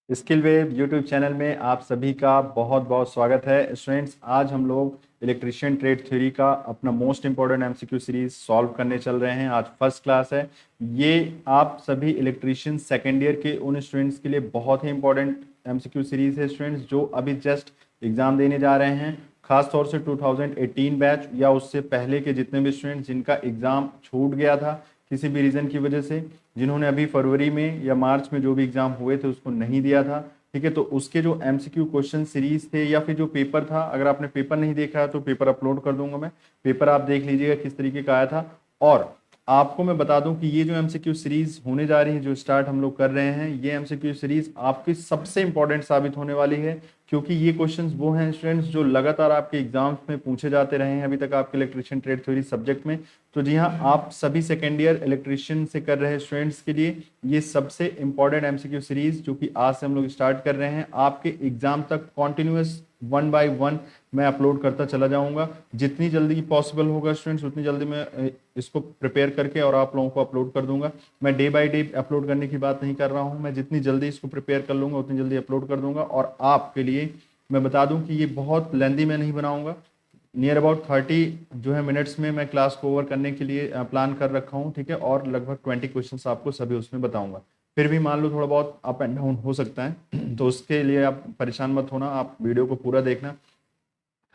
Skill wave YouTube channel में आप सभी का बहुत बहुत स्वागत है स्टूडेंट्स। आज हम लोग इलेक्ट्रिशियन ट्रेड थ्योरी का अपना most important MCQ series solve करने चल रहे हैं। आज फर्स्ट क्लास है। ये आप सभी इलेक्ट्रिशियन सेकेंड ईयर के उन स्टूडेंट्स के लिए बहुत ही इंपॉर्टेंट एमसीक्यू सीरीज है स्टूडेंट्स, जो अभी जस्ट एग्जाम देने जा रहे हैं। खास तौर से 2018 बैच या उससे पहले के जितने भी स्टूडेंट्स जिनका एग्जाम छूट गया था किसी भी रीज़न की वजह से, जिन्होंने अभी फरवरी में या मार्च में जो भी एग्जाम हुए थे उसको नहीं दिया था, ठीक है। तो उसके जो एमसीक्यू क्वेश्चन सीरीज थे या फिर जो पेपर था, अगर आपने पेपर नहीं देखा है तो पेपर अपलोड कर दूंगा मैं। पेपर आप देख लीजिएगा किस तरीके का आया था। और आपको मैं बता दूं कि ये जो एमसीक्यू सीरीज होने जा रही है, जो स्टार्ट हम लोग कर रहे हैं, ये एमसीक्यू सीरीज आपकी सबसे इंपॉर्टेंट साबित होने वाली है, क्योंकि ये क्वेश्चंस वो हैं स्टूडेंट्स जो लगातार आपके एग्जाम्स में पूछे जाते रहे हैं अभी तक आपके इलेक्ट्रिशियन ट्रेड थ्योरी सब्जेक्ट में। तो जी हाँ, आप सभी सेकेंड ईयर इलेक्ट्रिशियन से कर रहे स्टूडेंट्स के लिए ये सबसे इंपॉर्टेंट एमसीक्यू सीरीज, जो कि आज से हम लोग स्टार्ट कर रहे हैं, आपके एग्जाम तक कॉन्टिन्यूस 1 बाय 1 मैं अपलोड करता चला जाऊंगा। जितनी जल्दी पॉसिबल होगा स्टूडेंट्स उतनी जल्दी मैं इसको प्रिपेयर करके और आप लोगों को अपलोड कर दूंगा। मैं डे बाय डे अपलोड करने की बात नहीं कर रहा हूं, मैं जितनी जल्दी इसको प्रिपेयर कर लूंगा उतनी जल्दी अपलोड कर दूंगा। और आपके लिए मैं बता दूं कि ये बहुत लेंदी मैं नहीं बनाऊंगा। नियर अबाउट 30 जो है मिनट्स में मैं क्लास को ओवर करने के लिए प्लान कर रखा हूँ, ठीक है। और लगभग 20 क्वेश्चंस आपको सभी उसमें बताऊंगा। फिर भी मान लो थोड़ा बहुत अप एंड डाउन हो सकता है तो उसके लिए आप परेशान मत होना, आप वीडियो को पूरा देखना।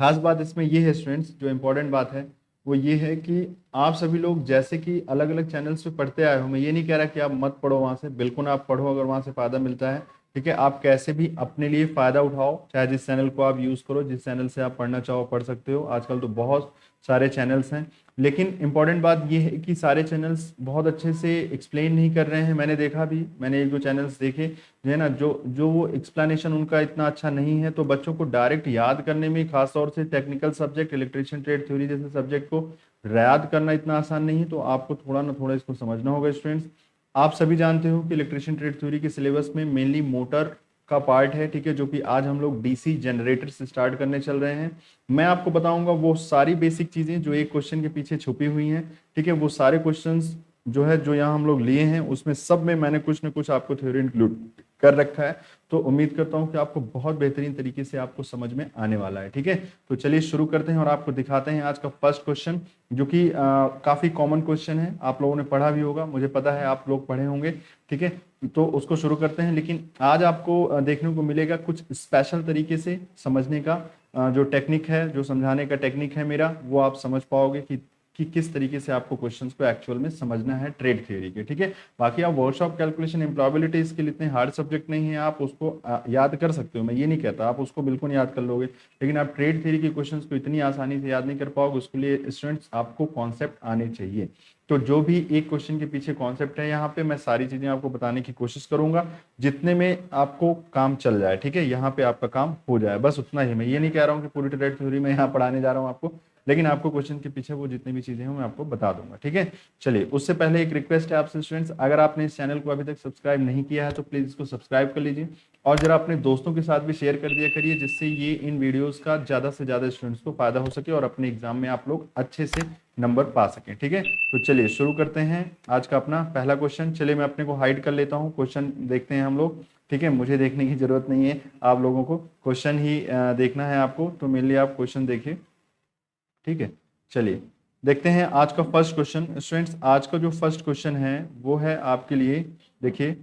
खास बात इसमें ये है स्टूडेंट्स, जो इम्पोर्टेंट बात है वो ये है कि आप सभी लोग जैसे कि अलग अलग चैनल्स पे पढ़ते आए हो, मैं ये नहीं कह रहा कि आप मत पढ़ो वहाँ से, बिल्कुल आप पढ़ो अगर वहाँ से फ़ायदा मिलता है, ठीक है। आप कैसे भी अपने लिए फ़ायदा उठाओ, चाहे जिस चैनल को आप यूज़ करो, जिस चैनल से आप पढ़ना चाहो पढ़ सकते हो। आजकल तो बहुत सारे चैनल्स हैं, लेकिन इंपॉर्टेंट बात ये है कि सारे चैनल्स बहुत अच्छे से एक्सप्लेन नहीं कर रहे हैं। मैंने देखा भी, मैंने एक दो चैनल्स देखे जो है ना, जो जो वो एक्सप्लेनेशन उनका इतना अच्छा नहीं है, तो बच्चों को डायरेक्ट याद करने में, खास तौर से technical subject electrician trade theory जैसे सब्जेक्ट को याद करना इतना आसान नहीं है। तो आपको थोड़ा ना थोड़ा इसको समझना होगा स्टूडेंट्स। आप सभी जानते हो कि इलेक्ट्रिशियन ट्रेड थ्योरी के सिलेबस में मेनली मोटर का पार्ट है, ठीक है, जो कि आज हम लोग डीसी जनरेटर से स्टार्ट करने चल रहे हैं। मैं आपको बताऊंगा वो सारी बेसिक चीजें जो एक क्वेश्चन के पीछे छुपी हुई हैं, ठीक है। वो सारे क्वेश्चंस जो है जो यहाँ हम लोग लिए हैं उसमें सब में मैंने कुछ ना कुछ आपको थ्योरी इंक्लूड कर रखा है। तो उम्मीद करता हूँ कि आपको बहुत बेहतरीन तरीके से आपको समझ में आने वाला है, ठीक है। तो चलिए शुरू करते हैं और आपको दिखाते हैं आज का फर्स्ट क्वेश्चन, जो कि काफी कॉमन क्वेश्चन है, आप लोगों ने पढ़ा भी होगा, मुझे पता है आप लोग पढ़े होंगे, ठीक है। तो उसको शुरू करते हैं, लेकिन आज आपको देखने को मिलेगा कुछ स्पेशल तरीके से समझने का जो टेक्निक है, जो समझाने का टेक्निक है मेरा, वो आप समझ पाओगे कि किस तरीके से आपको क्वेश्चंस को एक्चुअल में समझना है ट्रेड थ्योरी के, ठीक है। बाकी आप वर्कशॉप कैलकुलेशन इम्प्रॉबिलिटी इसके लिए इतने हार्ड सब्जेक्ट नहीं है, आप उसको याद कर सकते हो, मैं ये नहीं कहता आप उसको बिल्कुल याद कर लोगे, लेकिन आप ट्रेड थ्योरी के क्वेश्चंस को इतनी आसानी से याद नहीं कर पाओगे। उसके लिए स्टूडेंट्स आपको कॉन्सेप्ट आने चाहिए। तो जो भी एक क्वेश्चन के पीछे कॉन्सेप्ट है, यहाँ पे मैं सारी चीजें आपको बताने की कोशिश करूंगा जितने में आपको काम चल जाए, ठीक है, यहाँ पे आपका काम हो जाए, बस उतना ही। मैं ये नहीं कह रहा हूँ कि पूरी ट्रेड थ्योरी में यहाँ पढ़ाने जा रहा हूँ आपको, लेकिन आपको क्वेश्चन के पीछे वो जितनी भी चीजें हैं मैं आपको बता दूंगा, ठीक है। चलिए, उससे पहले एक रिक्वेस्ट है आपसे स्टूडेंट्स, अगर आपने इस चैनल को अभी तक सब्सक्राइब नहीं किया है तो प्लीज इसको सब्सक्राइब कर लीजिए और जरा अपने दोस्तों के साथ भी शेयर कर दिया करिए, जिससे ये इन वीडियोस का ज्यादा से ज्यादा स्टूडेंट्स को फायदा हो सके और अपने एग्जाम में आप लोग अच्छे से नंबर पा सकें, ठीक है। तो चलिए शुरू करते हैं आज का अपना पहला क्वेश्चन। चलिए मैं अपने को हाइड कर लेता हूँ, क्वेश्चन देखते हैं हम लोग, ठीक है। मुझे देखने की जरूरत नहीं है, आप लोगों को क्वेश्चन ही देखना है आपको, तो मेरे लिए आप क्वेश्चन देखिए, ठीक है। चलिए देखते हैं आज का फर्स्ट क्वेश्चन स्टूडेंट्स। आज का जो फर्स्ट क्वेश्चन है वो है आपके लिए, देखिए,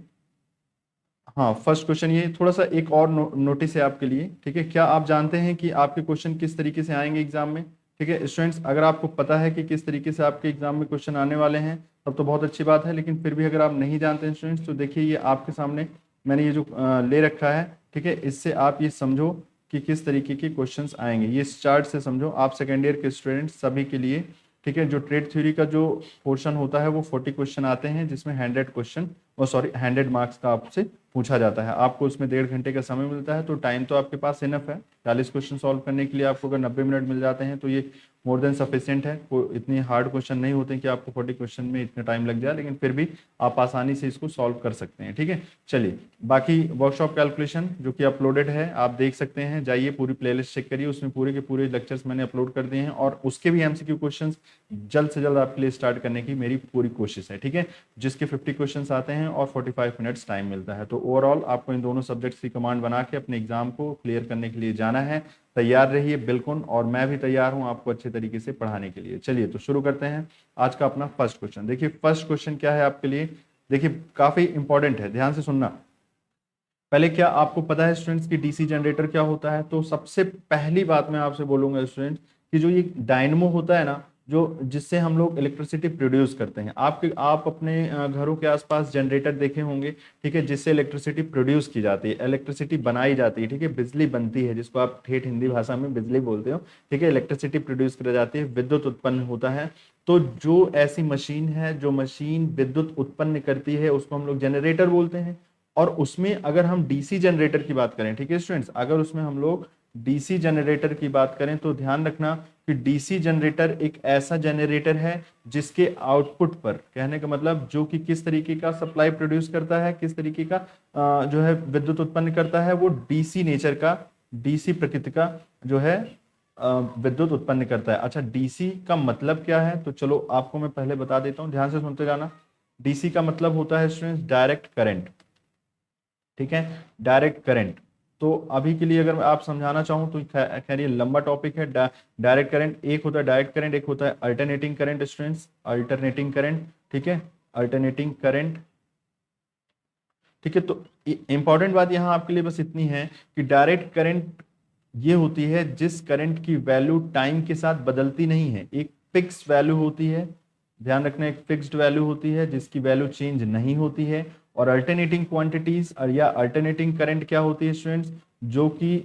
हाँ, फर्स्ट क्वेश्चन ये थोड़ा सा एक और नोटिस है आपके लिए, ठीक है। क्या आप जानते हैं कि आपके क्वेश्चन किस तरीके से आएंगे एग्जाम में, ठीक है स्टूडेंट्स। अगर आपको पता है कि किस तरीके से आपके एग्जाम में क्वेश्चन आने वाले हैं तब तो बहुत अच्छी बात है, लेकिन फिर भी अगर आप नहीं जानते हैं स्टूडेंट्स, तो देखिए ये आपके सामने मैंने ये जो ले रखा है, ठीक है, इससे आप ये समझो कि किस तरीके के क्वेश्चंस आएंगे, ये इस चार्ट से समझो आप सेकेंड ईयर के स्टूडेंट्स सभी के लिए, ठीक है। जो ट्रेड थ्योरी का जो पोर्शन होता है वो 40 क्वेश्चन आते हैं, जिसमें 100 क्वेश्चन, और सॉरी 100 मार्क्स का आपसे पूछा जाता है। आपको उसमें 1.5 घंटे का समय मिलता है, तो टाइम तो आपके पास इनफ है। 40 क्वेश्चन सॉल्व करने के लिए आपको अगर 90 मिनट मिल जाते हैं तो ये मोर देन सफिशिएंट है। इतनी हार्ड क्वेश्चन नहीं होते कि आपको 40 क्वेश्चन में इतना टाइम लग जाए, लेकिन फिर भी आप आसानी से इसको सॉल्व कर सकते हैं, ठीक है। चलिए, बाकी वर्कशॉप कैलकुलेशन जो कि अपलोडेड है, आप देख सकते हैं, जाइए पूरी प्लेलिस्ट चेक करिए, उसमें पूरे के पूरे लेक्चर्स मैंने अपलोड कर दिए हैं और उसके भी एमसीक्यू क्वेश्चंस जल्द से जल्द आपके लिए स्टार्ट करने की मेरी पूरी कोशिश है, ठीक है। जिसके 50 क्वेश्चंस आते हैं और 45 मिनट्स टाइम मिलता है। तो ओवरऑल आपको इन दोनों सब्जेक्ट्स की कमांड बना के अपने एग्जाम को क्लियर करने के लिए जाना है। तैयार रहिए बिल्कुल, और मैं भी तैयार हूं आपको अच्छे तरीके से पढ़ाने के लिए। चलिए तो शुरू करते हैं आज का अपना फर्स्ट क्वेश्चन। देखिए फर्स्ट क्वेश्चन क्या है आपके लिए, देखिए काफी इंपॉर्टेंट है, ध्यान से सुनना। पहले क्या आपको पता है स्टूडेंट्स की डीसी जनरेटर क्या होता है? तो सबसे पहली बात मैं आपसे बोलूंगा स्टूडेंट्स कि जो ये डायनमो होता है ना, जो जिससे हम लोग इलेक्ट्रिसिटी प्रोड्यूस करते हैं, आप अपने घरों के आसपास जनरेटर देखे होंगे, ठीक है, जिससे इलेक्ट्रिसिटी प्रोड्यूस की जाती है, इलेक्ट्रिसिटी बनाई जाती है, ठीक है, बिजली बनती है, जिसको आप ठेठ हिंदी भाषा में बिजली बोलते हो, ठीक है, इलेक्ट्रिसिटी प्रोड्यूस की जाती है, विद्युत उत्पन्न होता है। तो जो ऐसी मशीन है जो मशीन विद्युत उत्पन्न करती है उसको हम लोग जनरेटर बोलते हैं। और उसमें अगर हम डीसी जनरेटर की बात करें, ठीक है स्टूडेंट्स, अगर उसमें हम लोग डीसी जनरेटर की बात करें तो ध्यान रखना कि डीसी जनरेटर एक ऐसा जनरेटर है जिसके आउटपुट पर, कहने का मतलब जो कि किस तरीके का सप्लाई प्रोड्यूस करता है, किस तरीके का जो है विद्युत उत्पन्न करता है, वो डीसी नेचर का, डीसी प्रकृति का जो है विद्युत उत्पन्न करता है। अच्छा डीसी का मतलब क्या है, तो चलो आपको मैं पहले बता देता हूं, ध्यान से सुनते जाना। डीसी का मतलब होता है स्टूडेंट्स डायरेक्ट करंट, ठीक है, डायरेक्ट करंट। तो अभी के लिए अगर आप समझाना चाहूँ तो खैर ये लंबा टॉपिक है। डायरेक्ट करंट एक होता है डायरेक्ट करंट, एक होता है alternating current students, alternating current, ठीक है, अल्टरनेटिंग करंट, ठीक है। तो इंपॉर्टेंट बात यहाँ आपके लिए बस इतनी है कि डायरेक्ट करंट ये होती है जिस करंट की वैल्यू टाइम के साथ बदलती नहीं है, एक फिक्स वैल्यू होती है, ध्यान रखना, एक फिक्स्ड वैल्यू होती है जिसकी वैल्यू चेंज नहीं होती है। और अल्टरनेटिंग क्वांटिटीज या अल्टरनेटिंग करंट क्या होती है स्टूडेंट्स, जो कि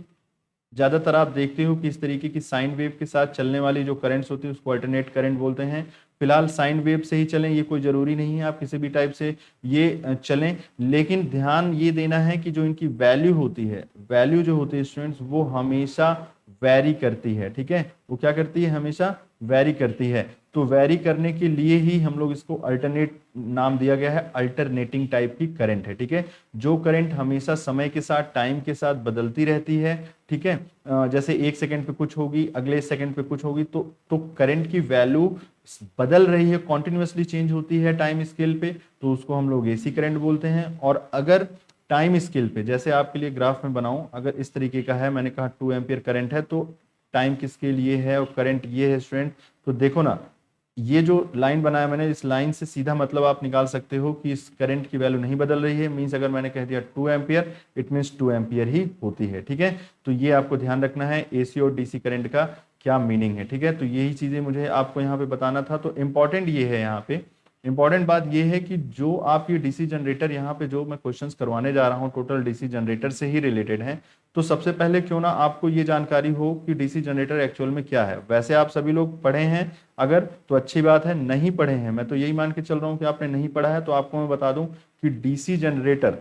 ज्यादातर आप देखते हो कि इस तरीके की साइन वेव के साथ चलने वाली जो करंट्स होती है उसको अल्टरनेट करंट बोलते हैं। फिलहाल साइन वेव से ही चलें ये कोई जरूरी नहीं है, आप किसी भी टाइप से ये चलें, लेकिन ध्यान ये देना है कि जो इनकी वैल्यू होती है, वैल्यू जो होती है स्टूडेंट्स वो हमेशा वैरी करती है, ठीक है, वो क्या करती है, हमेशा वैरी करती है। तो वैरी करने के लिए ही हम लोग इसको अल्टरनेट नाम दिया गया है, अल्टरनेटिंग टाइप की करंट है, ठीक है, जो करंट हमेशा समय के साथ, टाइम के साथ बदलती रहती है, ठीक है, जैसे एक सेकंड पे कुछ होगी, अगले सेकंड पे कुछ होगी, तो करंट की वैल्यू बदल रही है, कॉन्टिन्यूसली चेंज होती है टाइम स्केल पे, तो उसको हम लोग एसी करंट बोलते हैं। और अगर टाइम स्केल पे, जैसे आपके लिए ग्राफ में बनाऊं, अगर इस तरीके का है, मैंने कहा 2 एम्पियर करंट है, तो टाइम की स्केल ये है और करंट ये है स्टूडेंट, तो देखो ना, ये जो लाइन बनाया मैंने, इस लाइन से सीधा मतलब आप निकाल सकते हो कि इस करंट की वैल्यू नहीं बदल रही है, मींस अगर मैंने कह दिया 2 एम्पियर, इट मींस 2 एम्पियर ही होती है, ठीक है। तो ये आपको ध्यान रखना है एसी और डीसी करंट का क्या मीनिंग है, ठीक है। तो यही चीजें मुझे आपको यहाँ पे बताना था। तो इंपॉर्टेंट ये है, यहाँ पे इंपॉर्टेंट बात ये है कि जो आप ये डीसी जनरेटर यहाँ पे जो मैं क्वेश्चंस करवाने जा रहा हूँ टोटल डीसी जनरेटर से ही रिलेटेड है। तो सबसे पहले क्यों ना आपको ये जानकारी हो कि डीसी जनरेटर एक्चुअल में क्या है। वैसे आप सभी लोग पढ़े हैं अगर तो अच्छी बात है, नहीं पढ़े हैं, मैं तो यही मान के चल रहा हूँ कि आपने नहीं पढ़ा है, तो आपको मैं बता दूं कि डीसी जनरेटर,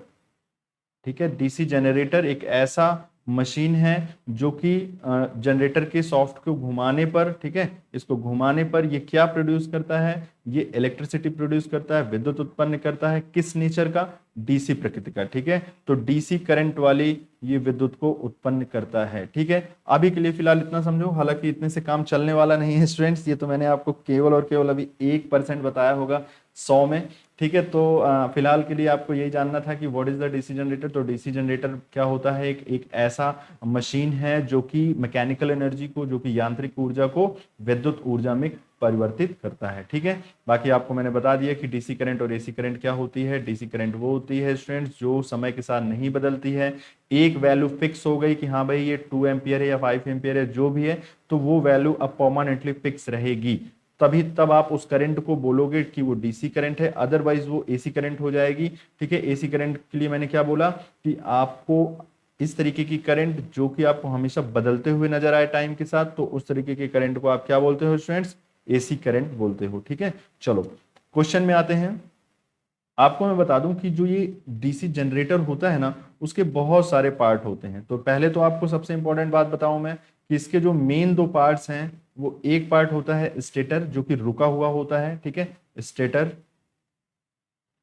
ठीक है, डीसी जनरेटर एक ऐसा मशीन है जो कि जनरेटर के सॉफ्ट को घुमाने पर, ठीक है, इसको घुमाने पर ये क्या प्रोड्यूस करता है, ये इलेक्ट्रिसिटी प्रोड्यूस करता है, विद्युत उत्पन्न करता है, किस नेचर का, डीसी प्रकृति का, ठीक है। तो डीसी करंट वाली ये विद्युत को उत्पन्न करता है, ठीक है। अभी के लिए फिलहाल इतना समझो, हालांकि इतने से काम चलने वाला नहीं है स्टूडेंट्स, ये तो मैंने आपको केवल और केवल अभी 1% बताया होगा 100 में, ठीक है। तो फिलहाल के लिए आपको यही जानना था कि what is the DC generator. तो डीसी जनरेटर क्या होता है, एक ऐसा मशीन है जो कि मैकेनिकल एनर्जी को, जो कि यांत्रिक ऊर्जा को विद्युत ऊर्जा में परिवर्तित करता है, ठीक है। बाकी आपको मैंने बता दिया कि डीसी करंट और एसी करंट क्या होती है। डीसी करंट वो होती है स्टूडेंट्स जो समय के साथ नहीं बदलती है, एक वैल्यू फिक्स हो गई कि हाँ भाई ये 2 एम्पियर है या 5 एम्पियर है, जो भी है, तो वो वैल्यू अब परमानेंटली फिक्स रहेगी, तभी तब आप उस करंट को बोलोगे कि वो डीसी करंट है, अदरवाइज वो एसी करंट हो जाएगी, ठीक है। एसी करंट के लिए मैंने क्या बोला कि आपको इस तरीके की करंट जो कि आपको हमेशा बदलते हुए नजर आए टाइम के साथ, तो उस तरीके के करंट को आप क्या बोलते हो स्टूडेंट्स, एसी करंट बोलते हो, ठीक है। चलो क्वेश्चन में आते हैं। आपको मैं बता दूं कि जो ये डीसी जनरेटर होता है ना, उसके बहुत सारे पार्ट होते हैं। तो पहले तो आपको सबसे इंपॉर्टेंट बात बताऊं मैं कि इसके जो मेन 2 पार्ट्स हैं, वो एक पार्ट होता है स्टेटर जो कि रुका हुआ होता है, ठीक है, स्टेटर,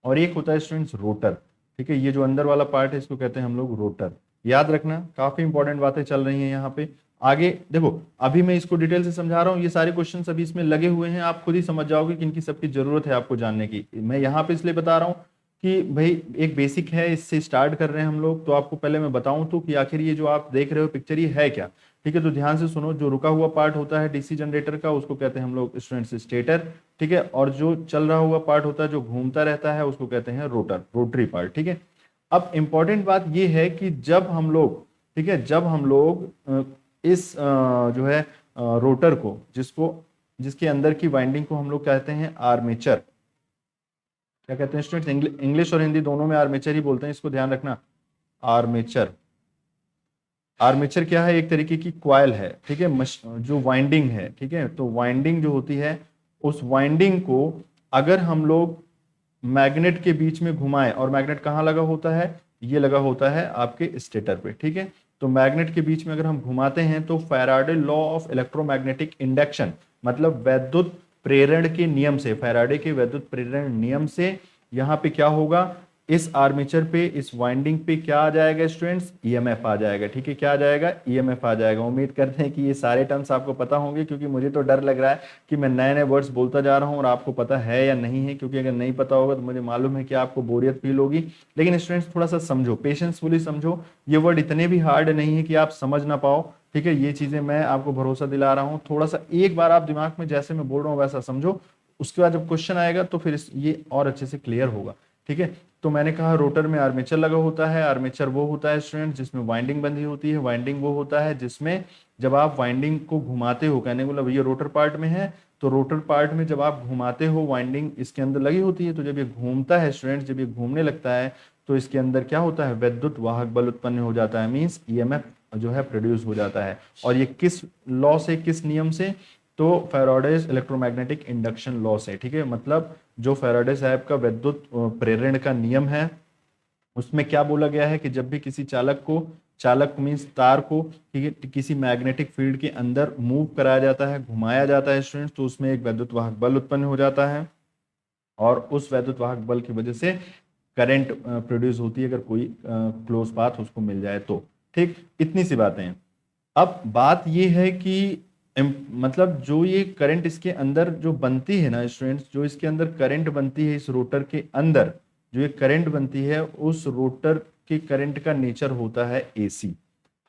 और एक होता है स्टूडेंट्स रोटर, ठीक है। ये जो अंदर वाला पार्ट है इसको कहते हैं हम लोग रोटर। याद रखना, काफी इंपॉर्टेंट बातें चल रही हैं यहाँ पे। आगे देखो, अभी मैं इसको डिटेल से समझा रहा हूँ, ये सारे क्वेश्चन अभी इसमें लगे हुए हैं, आप खुद ही समझ जाओगे कि इनकी सबकी जरूरत है आपको जानने की। मैं यहाँ पे इसलिए बता रहा हूँ कि भाई एक बेसिक है, इससे स्टार्ट कर रहे हैं हम लोग। तो आपको पहले मैं बताऊं तो कि आखिर ये जो आप देख रहे हो पिक्चर ये है क्या। ठीक है, तो ध्यान से सुनो। जो रुका हुआ पार्ट होता है डीसी जनरेटर का उसको कहते हैं हम लोग स्टूडेंट्स स्टेटर। ठीक है, और जो चल रहा हुआ पार्ट होता है जो घूमता रहता है उसको कहते हैं रोटर, रोटरी पार्ट। ठीक है, अब इंपॉर्टेंट बात ये है कि जब हम लोग, ठीक है, जब हम लोग इस जो है रोटर को, जिसके अंदर की वाइंडिंग को हम लोग कहते हैं आर्मेचर। क्या कहते हैं स्टूडेंट्स, इंग्लिश और हिंदी दोनों में आर्मेचर ही बोलते हैं, इसको ध्यान रखना। आर्मेचर, आर्मेचर क्या है, एक तरीके की क्वाइल है। ठीक है, जो वाइंडिंग है, ठीक है, तो वाइंडिंग जो होती है उस वाइंडिंग को अगर हम लोग मैग्नेट के बीच में घुमाएं, और मैग्नेट कहाँ लगा होता है, ये लगा होता है आपके स्टेटर पे। ठीक है, तो मैग्नेट के बीच में अगर हम घुमाते हैं तो Faraday law of electromagnetic induction, मतलब वैद्युत प्रेरण के नियम से, फैराडे के वैद्युत प्रेरण नियम से यहाँ पे क्या होगा, इस आर्मेचर पे, इस वाइंडिंग पे क्या आ जाएगा स्टूडेंट्स, ईएमएफ आ जाएगा। ठीक है, क्या आ जाएगा, ईएमएफ आ जाएगा। उम्मीद करते हैं कि ये सारे टर्म्स आपको पता होंगे, क्योंकि मुझे तो डर लग रहा है कि मैं नए नए वर्ड्स बोलता जा रहा हूँ और आपको पता है या नहीं है, क्योंकि अगर नहीं पता होगा तो मुझे मालूम है कि आपको बोरियत फील होगी। लेकिन स्टूडेंट्स थोड़ा सा समझो, पेशेंसफुली समझो, ये वर्ड इतने भी हार्ड नहीं है कि आप समझ ना पाओ। ठीक है, ये चीजें मैं आपको भरोसा दिला रहा हूँ, थोड़ा सा एक बार आप दिमाग में जैसे मैं बोल रहा हूँ वैसा समझो, उसके बाद जब क्वेश्चन आएगा तो फिर ये और अच्छे से क्लियर होगा। ठीक है, तो मैंने कहा रोटर में आर्मेचर लगा होता है। आर्मेचर वो होता है स्टूडेंट जिसमें वाइंडिंग बंधी होती है। वाइंडिंग वो होता है जिसमें जब आप वाइंडिंग को घुमाते हो, कहने को मतलब ये रोटर पार्ट में है, तो रोटर पार्ट में जब आप घुमाते हो वाइंडिंग इसके अंदर लगी होती है। तो जब ये घूमता है स्टूडेंट, जब ये घूमने लगता है तो इसके अंदर क्या होता है, विद्युत वाहक बल उत्पन्न हो जाता है, मीन्स ईएमएफ जो है प्रोड्यूस हो जाता है। और ये किस लॉ से, किस नियम से, तो फैराडेज इलेक्ट्रोमैग्नेटिक इंडक्शन लॉ से। ठीक है, मतलब जो फैराडे साहब का विद्युत प्रेरण का नियम है उसमें क्या बोला गया है कि जब भी किसी चालक को, चालक मीन्स तार को, ठीक है, किसी मैग्नेटिक फील्ड के अंदर मूव कराया जाता है, घुमाया जाता है स्टूडेंट्स, तो उसमें एक वैद्युत वाहक बल उत्पन्न हो जाता है और उस वैद्युत वाहक बल की वजह से करंट प्रोड्यूस होती है, अगर कोई क्लोज पाथ उसको मिल जाए तो। ठीक, इतनी सी बातें हैं। अब बात ये है कि मतलब जो ये करंट इसके अंदर जो बनती है ना स्टूडेंट्स, जो इसके अंदर करंट बनती है इस रोटर के अंदर, जो ये करंट बनती है उस रोटर के करंट का नेचर होता है एसी।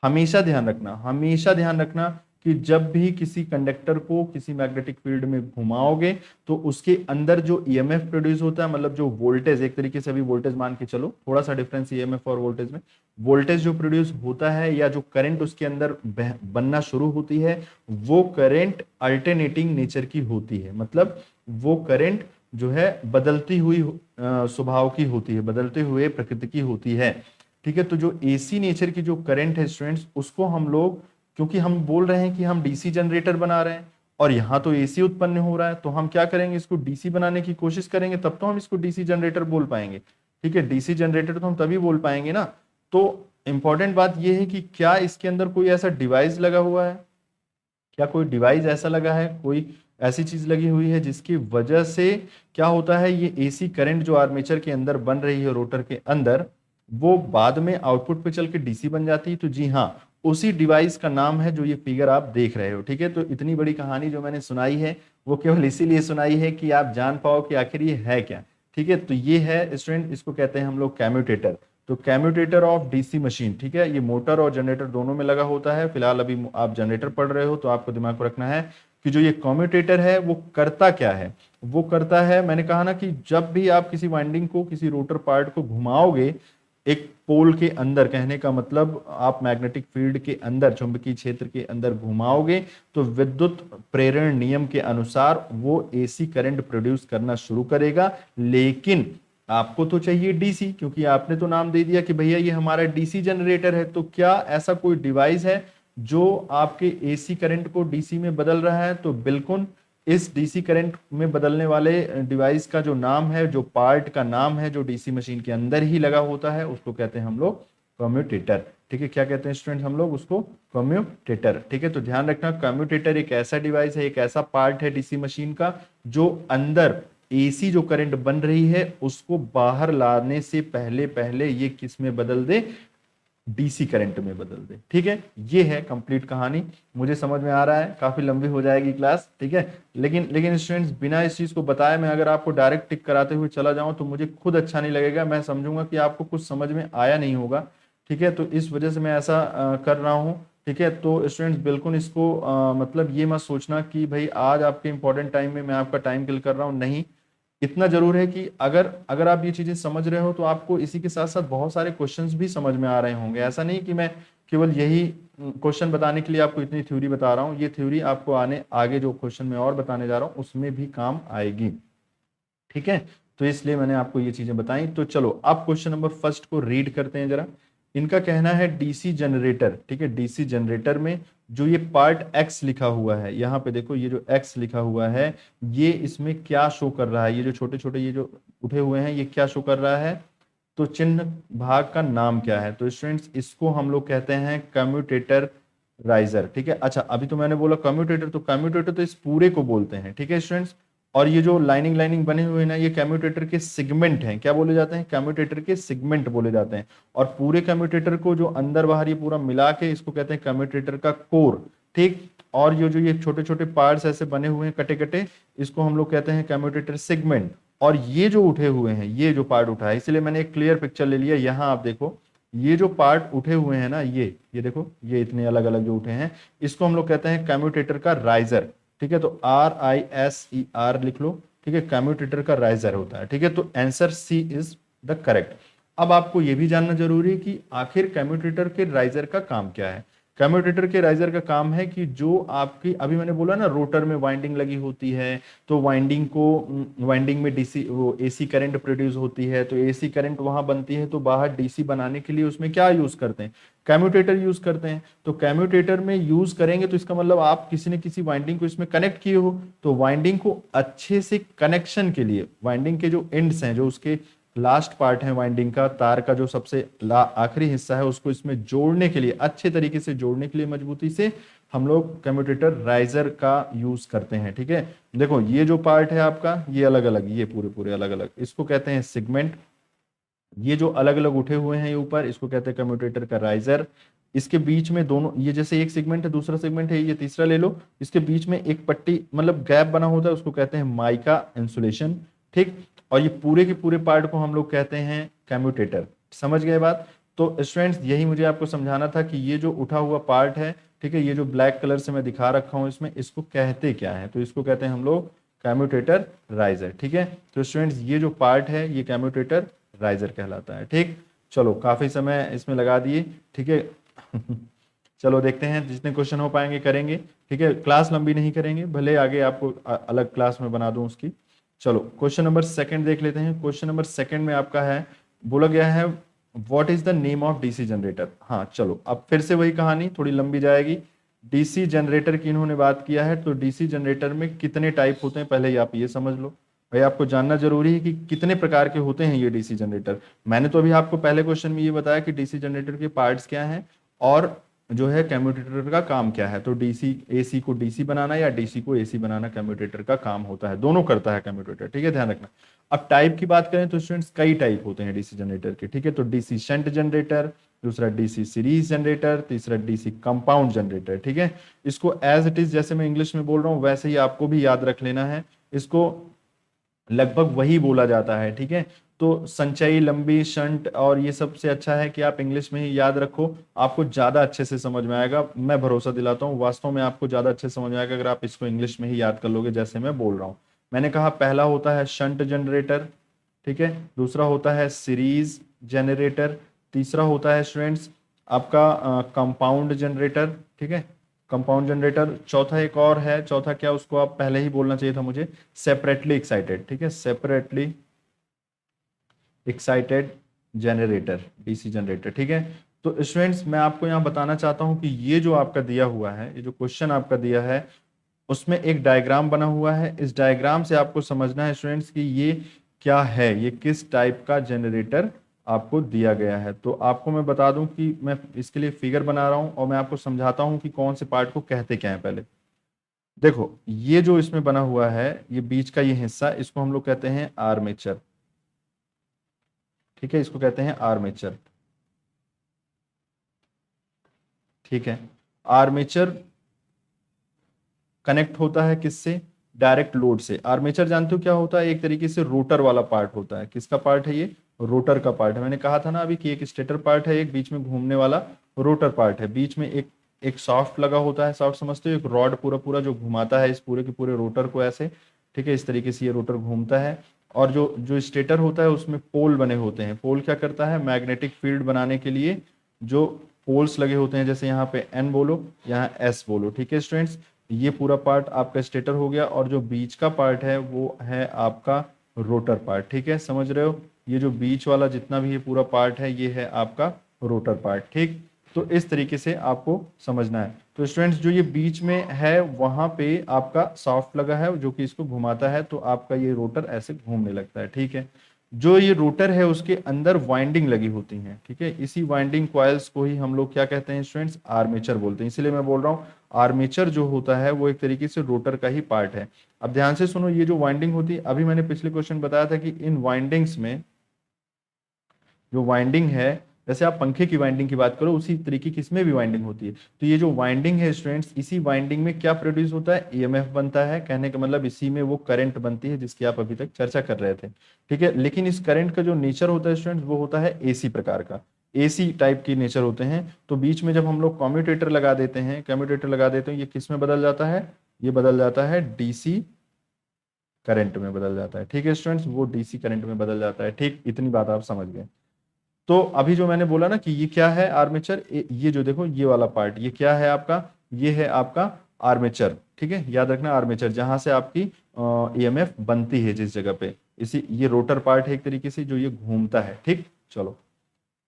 हमेशा ध्यान रखना, हमेशा ध्यान रखना कि जब भी किसी कंडक्टर को किसी मैग्नेटिक फील्ड में घुमाओगे तो उसके अंदर जो ईएमएफ प्रोड्यूस होता है, मतलब जो वोल्टेज, एक तरीके से अभी वोल्टेज मान के चलो, थोड़ा सा डिफरेंस ईएमएफ और वोल्टेज में, वोल्टेज जो प्रोड्यूस होता है या जो करंट उसके अंदर बनना शुरू होती है वो करंट अल्टरनेटिंग नेचर की होती है। मतलब वो करंट जो है बदलती हुई स्वभाव की होती है, बदलते हुए प्रकृति की होती है। ठीक है, तो जो एसी नेचर की जो करंट है स्टूडेंट्स, उसको हम लोग, क्योंकि हम बोल रहे हैं कि हम डीसी जनरेटर बना रहे हैं और यहाँ तो एसी उत्पन्न हो रहा है, तो हम क्या करेंगे, इसको डीसी बनाने की कोशिश करेंगे, तब तो हम इसको डीसी जनरेटर बोल पाएंगे। ठीक है, डीसी जनरेटर तो हम तभी बोल पाएंगे ना। तो इंपॉर्टेंट बात यह है कि क्या इसके अंदर कोई ऐसा डिवाइस लगा हुआ है, क्या कोई डिवाइस ऐसा लगा है, कोई ऐसी चीज लगी हुई है जिसकी वजह से क्या होता है, ये एसी करंट जो आर्मेचर के अंदर बन रही है रोटर के अंदर, वो बाद में आउटपुट पे चल के डीसी बन जाती है। तो जी हाँ, उसी डिवाइस का नाम है जो ये फिगर आप देख रहे हो। ठीक है, तो इतनी बड़ी कहानी जो मैंने सुनाई है वो केवल इसीलिए सुनाई है कि आप जान पाओ कि आखिर ये है क्या। ठीक है, तो ये है स्टूडेंट, इसको कहते हैं हम लोग कैम्यूटेटर। तो कैम्यूटेटर ऑफ डीसी मशीन, ठीक है, ये मोटर और जनरेटर दोनों में लगा होता है। फिलहाल अभी आप जनरेटर पढ़ रहे हो तो आपको दिमाग को रखना है कि जो ये कम्यूटेटर है वो करता क्या है। वो करता है, मैंने कहा ना कि जब भी आप किसी वाइंडिंग को, किसी रोटर पार्ट को घुमाओगे एक पोल के अंदर, कहने का मतलब आप मैग्नेटिक फील्ड के अंदर, चुंबकीय क्षेत्र के अंदर घुमाओगे तो विद्युत प्रेरण नियम के अनुसार वो एसी करंट प्रोड्यूस करना शुरू करेगा। लेकिन आपको तो चाहिए डीसी, क्योंकि आपने तो नाम दे दिया कि भैया ये हमारा डीसी जनरेटर है। तो क्या ऐसा कोई डिवाइस है जो आपके एसी करंट को डीसी में बदल रहा है? तो बिल्कुल, इस डीसी करंट में बदलने वाले डिवाइस का जो नाम है, जो पार्ट का नाम है, जो डीसी मशीन के अंदर ही लगा होता है, उसको कहते हैं हम लोग कम्यूटेटर। ठीक है, क्या कहते हैं स्टूडेंट हम लोग उसको? कम्यूटेटर। ठीक है, तो ध्यान रखना, कम्यूटेटर एक ऐसा डिवाइस है, एक ऐसा पार्ट है डीसी मशीन का जो अंदर एसी जो करंट बन रही है उसको बाहर लाने से पहले पहले ये किस में बदल दे, डीसी करंट में बदल दे। ठीक है, ये है कंप्लीट कहानी। मुझे समझ में आ रहा है, काफी लंबी हो जाएगी क्लास, ठीक है, लेकिन स्टूडेंट्स बिना इस चीज को बताए मैं अगर आपको डायरेक्ट टिक कराते हुए चला जाऊं तो मुझे खुद अच्छा नहीं लगेगा, मैं समझूंगा कि आपको कुछ समझ में आया नहीं होगा। ठीक है, तो इस वजह से मैं ऐसा कर रहा हूँ। ठीक है, तो स्टूडेंट्स बिल्कुल इसको मतलब ये मत सोचना कि भाई आज आपके इंपॉर्टेंट टाइम में मैं आपका टाइम किल कर रहा हूँ, नहीं। इतना जरूर है कि अगर अगर आप ये चीजें समझ रहे हो तो आपको इसी के साथ साथ बहुत सारे क्वेश्चंस भी समझ में आ रहे होंगे। ऐसा नहीं कि मैं केवल यही क्वेश्चन बताने के लिए आपको इतनी थ्योरी बता रहा हूँ, ये थ्योरी आपको आने आगे जो क्वेश्चन में और बताने जा रहा हूँ उसमें भी काम आएगी। ठीक है, तो इसलिए मैंने आपको ये चीजें बताई। तो चलो अब क्वेश्चन नंबर फर्स्ट को रीड करते हैं जरा। इनका कहना है डीसी जनरेटर, ठीक है, डीसी जनरेटर में जो ये पार्ट एक्स लिखा हुआ है, यहाँ पे देखो ये जो एक्स लिखा हुआ है, ये इसमें क्या शो कर रहा है, ये जो छोटे छोटे ये जो उठे हुए हैं ये क्या शो कर रहा है, तो चिन्ह भाग का नाम क्या है? तो स्टूडेंट्स इसको हम लोग कहते हैं कम्यूटेटर राइजर। ठीक है, अच्छा अभी तो मैंने बोला कम्यूटेटर, तो कम्यूटेटर तो इस पूरे को बोलते हैं। ठीक है स्टूडेंट्स, और ये जो लाइनिंग लाइनिंग बने हुए हैं ना, ये कम्यूटेटर के सेगमेंट हैं। क्या बोले जाते हैं? कम्यूटेटर के सेगमेंट बोले जाते हैं। और पूरे कम्यूटेटर को जो अंदर बाहर ये पूरा मिला के इसको कहते हैं कम्यूटेटर का कोर। ठीक, और ये जो ये छोटे छोटे पार्ट्स ऐसे बने हुए हैं कटे कटे, इसको हम लोग कहते हैं कम्यूटेटर सेगमेंट। और ये जो उठे हुए हैं, ये जो पार्ट उठा है, इसलिए मैंने एक क्लियर पिक्चर ले लिया। यहाँ आप देखो ये जो पार्ट उठे हुए हैं ना, ये देखो ये इतने अलग अलग जो उठे हैं, इसको हम लोग कहते हैं कम्यूटेटर का राइजर। ठीक है, तो RISER लिख लो। ठीक है, कम्यूटेटर का राइजर होता है। ठीक है, तो answer C is the correct. अब आपको यह भी जानना जरूरी है कि आखिर कम्यूटेटर के राइजर का काम क्या है। कम्यूटेटर के राइजर का काम है कि जो आपकी, अभी मैंने बोला ना रोटर में वाइंडिंग लगी होती है, तो वाइंडिंग में डीसी वो एसी करंट प्रोड्यूस होती है, तो एसी करंट वहां बनती है, तो बाहर डीसी बनाने के लिए उसमें क्या यूज करते हैं? कम्यूटेटर यूज करते हैं। तो कम्यूटेटर में यूज करेंगे तो इसका मतलब आप किसी न किसी वाइंडिंग को इसमें कनेक्ट किए हो, तो वाइंडिंग को अच्छे से कनेक्शन के लिए, वाइंडिंग के जो एंड्स हैं, जो उसके लास्ट पार्ट है वाइंडिंग का, तार का जो सबसे आखिरी हिस्सा है, उसको इसमें जोड़ने के लिए, अच्छे तरीके से जोड़ने के लिए मजबूती से, हम लोग कम्यूटेटर राइजर का यूज करते हैं। ठीक है, देखो ये जो पार्ट है आपका, ये अलग अलग, ये पूरे पूरे अलग अलग, इसको कहते हैं सेगमेंट। ये जो अलग अलग उठे हुए हैं ये ऊपर, इसको कहते हैं कम्यूटेटर का राइजर। इसके बीच में दोनों, ये जैसे एक सेगमेंट है दूसरा सेगमेंट है, ये तीसरा ले लो, इसके बीच में एक पट्टी मतलब गैप बना होता है, उसको कहते हैं माइका इंसुलेशन। ठीक, और ये पूरे के पूरे पार्ट को हम लोग कहते हैं कम्यूटेटर। समझ गए बात? तो स्टूडेंट्स यही मुझे आपको समझाना था कि ये जो उठा हुआ पार्ट है, ठीक है, ये जो ब्लैक कलर से मैं दिखा रखा हूं इसमें, इसको कहते क्या है? तो इसको कहते हैं हम लोग कम्यूटेटर राइजर। ठीक है, तो स्टूडेंट्स ये जो पार्ट है ये कम्यूटेटर राइजर कहलाता है। ठीक, चलो काफी समय इसमें लगा दिए। ठीक है चलो देखते हैं, जितने क्वेश्चन हो पाएंगे करेंगे। ठीक है, क्लास लंबी नहीं करेंगे, भले आगे आपको अलग क्लास में बना दूं उसकी। चलो क्वेश्चन नंबर सेकंड देख लेते हैं। क्वेश्चन नंबर सेकंड में आपका है, बोला गया है what is the name of DC generator. हाँ चलो, अब फिर से वही कहानी थोड़ी लंबी जाएगी। डीसी जनरेटर की इन्होंने बात किया है, तो डीसी जनरेटर में कितने टाइप होते हैं पहले ही आप ये समझ लो। भाई आपको जानना जरूरी है कि कितने प्रकार के होते हैं ये डीसी जनरेटर। मैंने तो अभी आपको पहले क्वेश्चन में ये बताया कि डीसी जनरेटर के पार्ट्स क्या हैं और जो है कम्यूटेटर का काम क्या है। तो डीसी, एसी को डीसी बनाना या डीसी को एसी बनाना कम्यूटेटर का काम होता है, दोनों करता है कम्यूटेटर। ठीक है, ध्यान रखना। अब टाइप की बात करें तो स्टूडेंट्स कई टाइप होते हैं डीसी जनरेटर के। ठीक है, तो डीसी शंट जनरेटर, दूसरा डीसी सीरीज जनरेटर, तीसरा डीसी कंपाउंड जनरेटर। ठीक है, इसको एज इट इज जैसे मैं इंग्लिश में बोल रहा हूँ वैसे ही आपको भी याद रख लेना है, इसको लगभग वही बोला जाता है। ठीक है, तो संचयी, लंबी, शंट और ये सबसे अच्छा है कि आप इंग्लिश में ही याद रखो, आपको ज्यादा अच्छे से समझ में आएगा। मैं भरोसा दिलाता हूँ, वास्तव में आपको ज्यादा अच्छे से समझ में आएगा अगर आप इसको इंग्लिश में ही याद कर लोगे जैसे मैं बोल रहा हूँ। मैंने कहा पहला होता है शंट जनरेटर, ठीक है, दूसरा होता है सीरीज जनरेटर, तीसरा होता है स्टूडेंट्स आपका कंपाउंड जनरेटर। ठीक है, कंपाउंड जनरेटर, चौथा एक और है, चौथा क्या, उसको आप पहले ही बोलना चाहिए था मुझे, सेपरेटली एक्साइटेड। ठीक है, separately excited generator, DC generator. ठीक है, तो स्टूडेंट्स मैं आपको यहाँ बताना चाहता हूँ कि ये जो आपका दिया हुआ है, ये जो क्वेश्चन आपका दिया है उसमें एक डायग्राम बना हुआ है। इस डायग्राम से आपको समझना है स्टूडेंट्स कि ये क्या है, ये किस टाइप का जनरेटर आपको दिया गया है। तो आपको मैं बता दूं कि मैं इसके लिए फिगर बना रहा हूं और मैं आपको समझाता हूं कि कौन से पार्ट को कहते क्या है। पहले देखो, ये जो इसमें बना हुआ है, ये बीच का ये हिस्सा, इसको हम लोग कहते हैं आर्मेचर। ठीक है, इसको कहते हैं आर्मेचर। ठीक है। आर्मेचर कनेक्ट होता है किससे? डायरेक्ट लोड से। आर्मेचर जानते हो क्या होता है? एक तरीके से रोटर वाला पार्ट होता है। किसका पार्ट है ये? रोटर का पार्ट है। मैंने कहा था ना अभी कि एक स्टेटर पार्ट है, एक बीच में घूमने वाला रोटर पार्ट है। बीच में एक शाफ्ट लगा होता है, शाफ्ट समझते हो? एक रॉड पूरा पूरा जो घुमाता है इस पूरे के पूरे रोटर को ऐसे, ठीक है। इस तरीके से ये रोटर घूमता है। और जो जो स्टेटर होता है उसमें पोल बने होते हैं। पोल क्या करता है? मैग्नेटिक फील्ड बनाने के लिए जो पोल्स लगे होते हैं, जैसे यहाँ पे एन बोलो, यहाँ एस बोलो, ठीक है स्टूडेंट्स। ये पूरा पार्ट आपका स्टेटर हो गया, और जो बीच का पार्ट है वो है आपका रोटर पार्ट, ठीक है। समझ रहे हो? ये जो बीच वाला जितना भी ये पूरा पार्ट है ये है आपका रोटर पार्ट, ठीक। तो इस तरीके से आपको समझना है। तो स्टूडेंट्स जो ये बीच में है वहां पे आपका सॉफ्ट लगा है जो कि इसको घुमाता है, तो आपका ये रोटर ऐसे घूमने लगता है, ठीक है। जो ये रोटर है उसके अंदर वाइंडिंग लगी होती है, ठीक है। इसी वाइंडिंग कॉइल्स को ही हम लोग क्या कहते हैं स्टूडेंट्स? आर्मेचर बोलते हैं। इसीलिए मैं बोल रहा हूँ आर्मेचर जो होता है वो एक तरीके से रोटर का ही पार्ट है। अब ध्यान से सुनो, ये जो वाइंडिंग होती है, अभी मैंने पिछले क्वेश्चन बताया था कि इन वाइंडिंग्स में जो वाइंडिंग है, जैसे आप पंखे की वाइंडिंग की बात करो उसी तरीके की इसमें भी वाइंडिंग होती है। तो ये जो वाइंडिंग है स्टूडेंट्स, इसी वाइंडिंग में क्या प्रोड्यूस होता है? ईएमएफ बनता है। कहने का मतलब इसी में वो करंट बनती है जिसकी आप अभी तक चर्चा कर रहे थे, ठीक है। लेकिन इस करंट का जो नेचर होता है स्टूडेंट्स वो होता है एसी प्रकार का, एसी टाइप की नेचर होते हैं। तो बीच में जब हम लोग कम्यूटेटर लगा देते हैं, कम्यूटेटर लगा देते हैं, ये किस में बदल जाता है? ये बदल जाता है डीसी करंट में बदल जाता है, ठीक है स्टूडेंट्स। वो डीसी करंट में बदल जाता है, ठीक। इतनी बात आप समझ गए। तो अभी जो मैंने बोला ना कि ये क्या है आर्मेचर, ये जो देखो ये वाला पार्ट, ये क्या है आपका? ये है आपका आर्मेचर, ठीक है। याद रखना आर्मेचर, जहां से आपकी ईएमएफ बनती है जिस जगह पे, इसी ये रोटर पार्ट है एक तरीके से जो ये घूमता है, ठीक। चलो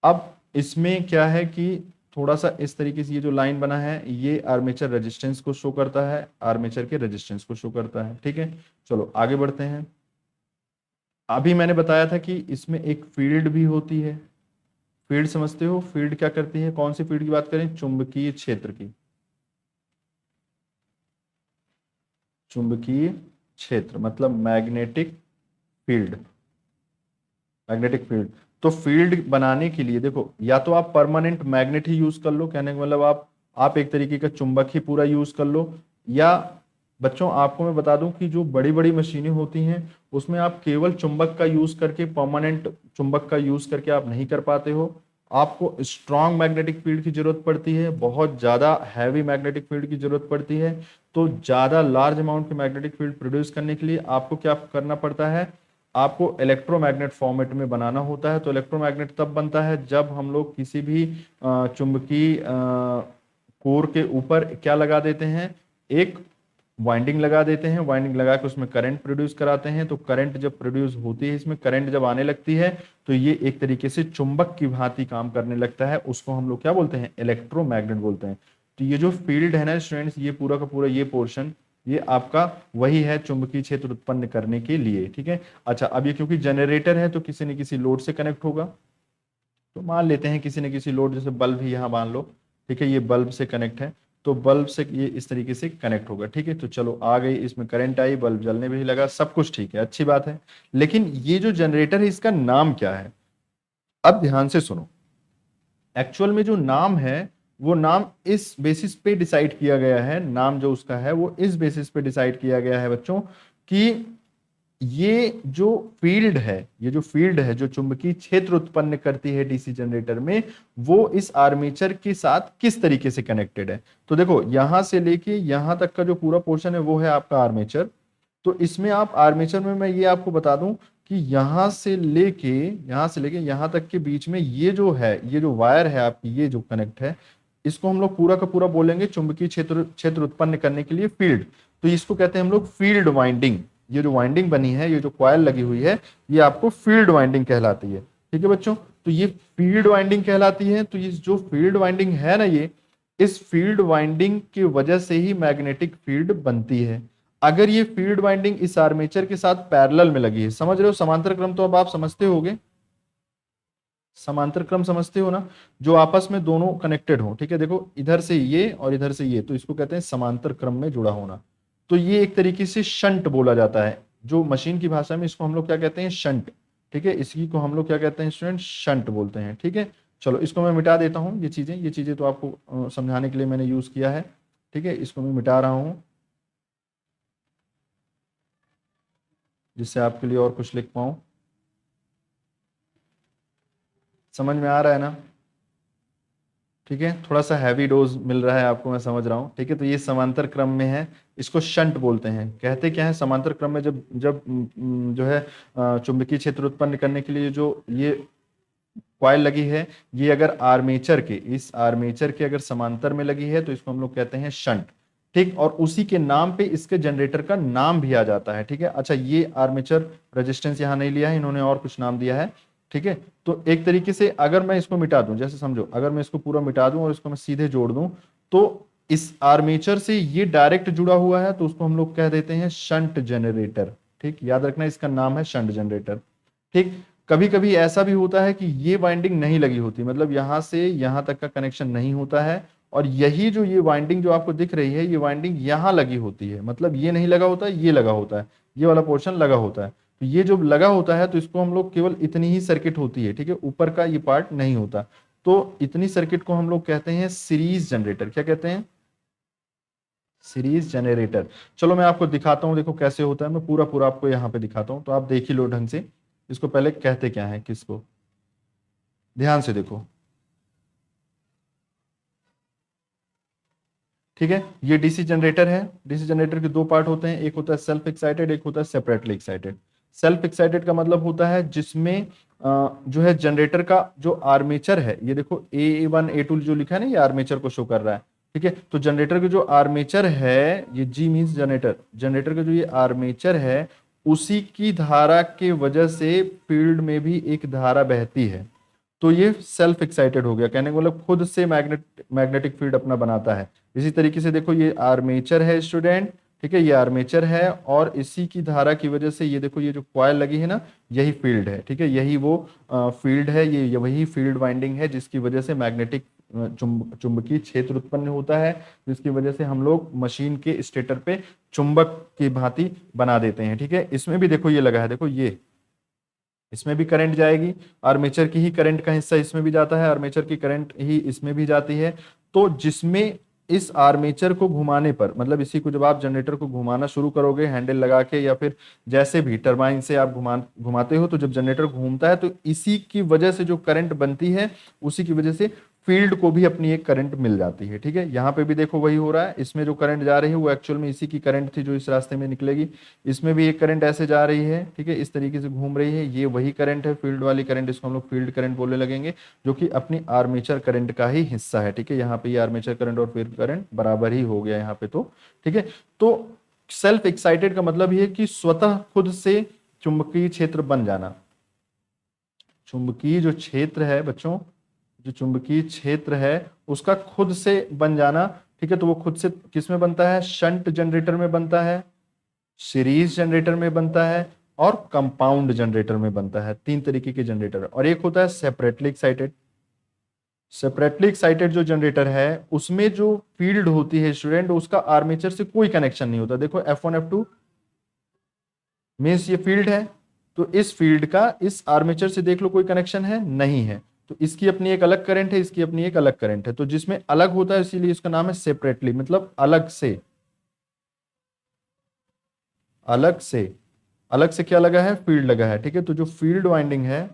अब इसमें क्या है कि थोड़ा सा इस तरीके से ये जो लाइन बना है ये आर्मेचर रेजिस्टेंस को शो करता है, आर्मेचर के रेजिस्टेंस को शो करता है, ठीक है। चलो आगे बढ़ते हैं। अभी मैंने बताया था कि इसमें एक फील्ड भी होती है। फील्ड समझते हो? फील्ड क्या करती है? कौन सी फील्ड की बात करें? चुंबकीय क्षेत्र की। चुंबकीय क्षेत्र मतलब मैग्नेटिक फील्ड, मैग्नेटिक फील्ड। तो फील्ड बनाने के लिए देखो, या तो आप परमानेंट मैग्नेट ही यूज कर लो, कहने का मतलब आप एक तरीके का चुंबक ही पूरा यूज कर लो। या बच्चों आपको मैं बता दूं कि जो बड़ी बड़ी मशीनें होती हैं उसमें आप केवल चुंबक का यूज करके, परमानेंट चुंबक का यूज करके आप नहीं कर पाते हो। आपको स्ट्रॉन्ग मैग्नेटिक फील्ड की जरूरत पड़ती है, बहुत ज्यादा हैवी मैग्नेटिक फील्ड की जरूरत पड़ती है। तो ज्यादा लार्ज अमाउंट की मैग्नेटिक फील्ड प्रोड्यूस करने के लिए आपको क्या करना पड़ता है? आपको इलेक्ट्रोमैग्नेट फॉर्मेट में बनाना होता है। तो इलेक्ट्रोमैग्नेट तब बनता है जब हम लोग किसी भी चुंबकीय कोर के ऊपर क्या लगा देते हैं? एक वाइंडिंग लगा देते हैं। वाइंडिंग लगा के उसमें करंट प्रोड्यूस कराते हैं। तो करंट जब प्रोड्यूस होती है, इसमें करंट जब आने लगती है तो ये एक तरीके से चुंबक की भांति काम करने लगता है। उसको हम लोग क्या बोलते हैं? इलेक्ट्रोमैग्नेट बोलते हैं। तो ये जो फील्ड है ना स्टूडेंट्स, ये पूरा का पूरा ये पोर्शन, ये आपका वही है चुंबकीय क्षेत्र उत्पन्न करने के लिए, ठीक है। अच्छा, अब ये क्योंकि जनरेटर है तो किसी न किसी लोड से कनेक्ट होगा। तो मान लेते हैं किसी न किसी लोड, जैसे बल्ब ही यहाँ मान लो, ठीक है, ये बल्ब से कनेक्ट है, तो बल्ब से ये इस तरीके से कनेक्ट होगा, ठीक है। तो चलो आ गई, इसमें करंट आई, बल्ब जलने भी लगा, सब कुछ ठीक है, अच्छी बात है। लेकिन ये जो जनरेटर है इसका नाम क्या है? अब ध्यान से सुनो, एक्चुअल में जो नाम है वो नाम इस बेसिस पे डिसाइड किया गया है, नाम जो उसका है वो इस बेसिस पे डिसाइड किया गया है बच्चों, कि ये जो फील्ड है, ये जो फील्ड है जो चुंबकीय क्षेत्र उत्पन्न करती है डीसी जनरेटर में, वो इस आर्मेचर के साथ किस तरीके से कनेक्टेड है। तो देखो यहां से लेके यहां तक का जो पूरा पोर्शन है वो है आपका आर्मेचर। तो इसमें आप आर्मेचर में मैं ये आपको बता दूं कि यहां से लेके यहां तक के बीच में ये जो है, ये जो वायर है आपकी, ये जो कनेक्ट है, इसको हम लोग पूरा का पूरा बोलेंगे चुंबकीय क्षेत्र क्षेत्र उत्पन्न करने के लिए फील्ड। तो इसको कहते हैं हम लोग फील्ड वाइंडिंग। ये जो वाइंडिंग बनी है, ये जो कॉइल लगी हुई है, ये आपको फील्ड वाइंडिंग कहलाती है, ठीक है बच्चों। तो ये फील्ड वाइंडिंग कहलाती है। तो ये जो फील्ड वाइंडिंग है ना, ये इस फील्ड वाइंडिंग की वजह से ही मैग्नेटिक फील्ड बनती है। अगर ये फील्ड वाइंडिंग इस आर्मेचर के साथ पैरेलल में लगी है, समझ रहे हो? समांतर क्रम तो अब आप समझते होगे, समांतर क्रम समझते हो ना, जो आपस में दोनों कनेक्टेड हो, ठीक है। देखो इधर से ये और इधर से ये, तो इसको कहते हैं समांतर क्रम में जुड़ा होना। तो ये एक तरीके से शंट बोला जाता है, जो मशीन की भाषा में इसको हम लोग क्या कहते हैं? शंट, ठीक है। इसी को हम लोग क्या कहते हैं स्टूडेंट? शंट बोलते हैं, ठीक है। चलो इसको मैं मिटा देता हूँ, ये चीजें तो आपको समझाने के लिए मैंने यूज किया है, ठीक है। इसको मैं मिटा रहा हूँ जिससे आपके लिए और कुछ लिख पाऊं। समझ में आ रहा है ना? ठीक है, थोड़ा सा हैवी डोज मिल रहा है आपको, मैं समझ रहा हूँ, ठीक है। तो ये समांतर क्रम में है, इसको शंट बोलते हैं। कहते क्या है, समांतर क्रम में जब जब जो है चुंबकीय क्षेत्र उत्पन्न करने के लिए जो ये कॉइल लगी है, ये अगर आर्मेचर के, इस आर्मेचर के अगर समांतर में लगी है तो इसको हम लोग कहते हैं शंट, ठीक। और उसी के नाम पे इसके जनरेटर का नाम भी आ जाता है, ठीक है। अच्छा, ये आर्मेचर रेजिस्टेंस यहाँ नहीं लिया है इन्होंने, और कुछ नाम दिया है, ठीक है। तो एक तरीके से अगर मैं इसको मिटा दूं, जैसे समझो अगर मैं इसको पूरा मिटा दूं और इसको मैं सीधे जोड़ दूं, तो इस आर्मेचर से ये डायरेक्ट जुड़ा हुआ है, तो उसको हम लोग कह देते हैं शंट जनरेटर, ठीक। याद रखना इसका नाम है शंट जनरेटर, ठीक। कभी कभी ऐसा भी होता है कि ये वाइंडिंग नहीं लगी होती, मतलब यहां से यहां तक का कनेक्शन नहीं होता है, और यही जो ये वाइंडिंग जो आपको दिख रही है, ये वाइंडिंग यहां लगी होती है, मतलब ये नहीं लगा होता है, ये लगा होता है, ये वाला पोर्शन लगा होता है। तो ये जो लगा होता है तो इसको हम लोग केवल इतनी ही सर्किट होती है, ठीक है, ऊपर का ये पार्ट नहीं होता। तो इतनी सर्किट को हम लोग कहते हैं सीरीज जनरेटर। क्या कहते हैं? Series generator. चलो मैं आपको दिखाता हूं, देखो कैसे होता है, मैं पूरा पूरा आपको यहाँ पे दिखाता हूँ, तो आप देख ही लो ढंग से। इसको पहले कहते क्या है, किसको, ध्यान से देखो, ठीक है। ये डीसी जनरेटर है। डीसी जनरेटर के दो पार्ट होते हैं, एक होता है सेल्फ एक्साइटेड, एक होता है सेपरेटली एक्साइटेड। सेल्फ एक्साइटेड का मतलब होता है जिसमें जो है जनरेटर का जो आर्मेचर है, ये देखो A1 A2 जो लिखा है ना, ये आर्मेचर को शो कर रहा है, ठीक है। तो जनरेटर के जो आर्मेचर है, ये G मीन्स जनरेटर, जनरेटर का जो ये आर्मेचर है, उसी की धारा के वजह से फील्ड में भी एक धारा बहती है। तो ये सेल्फ एक्साइटेड हो गया, कहने का मतलब खुद से मैग्नेटिक फील्ड अपना बनाता है। इसी तरीके से देखो ये आर्मेचर है स्टूडेंट, ठीक है, ये आर्मेचर है, और इसी की धारा की वजह से ये देखो ये जो कॉइल लगी है ना, यही फील्ड है, ठीक है, यही वो फील्ड है, ये वही फील्ड वाइंडिंग है जिसकी वजह से मैग्नेटिक चुंबकीय क्षेत्र उत्पन्न होता है, जिसकी वजह से हम लोग मशीन के स्टेटर पे चुंबक की भांति बना देते हैं, ठीक है। इसमें भी देखो ये लगा है, देखो ये, इसमें भी करंट जाएगी, आर्मेचर की ही करंट का हिस्सा इसमें भी जाता है, आर्मेचर की करंट ही इसमें भी जाती है। तो जिसमें इस आर्मेचर को घुमाने पर, मतलब इसी को जब आप जनरेटर को घुमाना शुरू करोगे हैंडल लगा के, या फिर जैसे भी टरबाइन से आप घुमाते हो, तो जब जनरेटर घूमता है तो इसी की वजह से जो करंट बनती है, उसी की वजह से फील्ड को भी अपनी एक करंट मिल जाती है, ठीक है। यहाँ पे भी देखो वही हो रहा है, इसमें जो करंट जा रही है वो एक्चुअल में इसी की करंट थी जो इस रास्ते में निकलेगी, इसमें भी एक करंट ऐसे जा रही है, ठीक है, इस तरीके से घूम रही है, ये वही करंट है, फील्ड वाली करंट, इसको हम लोग फील्ड करंट बोलने लगेंगे, जो कि अपनी आर्मेचर करंट का ही हिस्सा है, ठीक है। यहाँ पे ये आर्मेचर करंट और फील्ड करंट बराबर ही हो गया यहाँ पे, तो ठीक है। तो सेल्फ एक्साइटेड का मतलब ये है कि स्वतः खुद से चुंबकीय क्षेत्र बन जाना। चुंबकीय जो क्षेत्र है बच्चों, जो चुंबकीय क्षेत्र है उसका खुद से बन जाना, ठीक है। तो वो खुद से किस में बनता है? शंट जनरेटर में बनता है, सीरीज जनरेटर में बनता है, और कंपाउंड जनरेटर में बनता है। तीन तरीके के जनरेटर, और एक होता है सेपरेटली एक्साइटेड। सेपरेटली एक्साइटेड जो जनरेटर है उसमें जो फील्ड होती है स्टूडेंट, उसका आर्मेचर से कोई कनेक्शन नहीं होता। देखो F1 F2 मीन्स ये फील्ड है, तो इस फील्ड का इस आर्मेचर से देख लो कोई कनेक्शन है नहीं है, तो इसकी अपनी एक अलग करंट है, इसकी अपनी एक अलग करंट है, तो जिसमें अलग होता है इसीलिए इसका नाम है सेपरेटली, मतलब अलग से। अलग से, अलग से क्या लगा है? फील्ड लगा है, ठीक है। तो जो फील्ड वाइंडिंग है,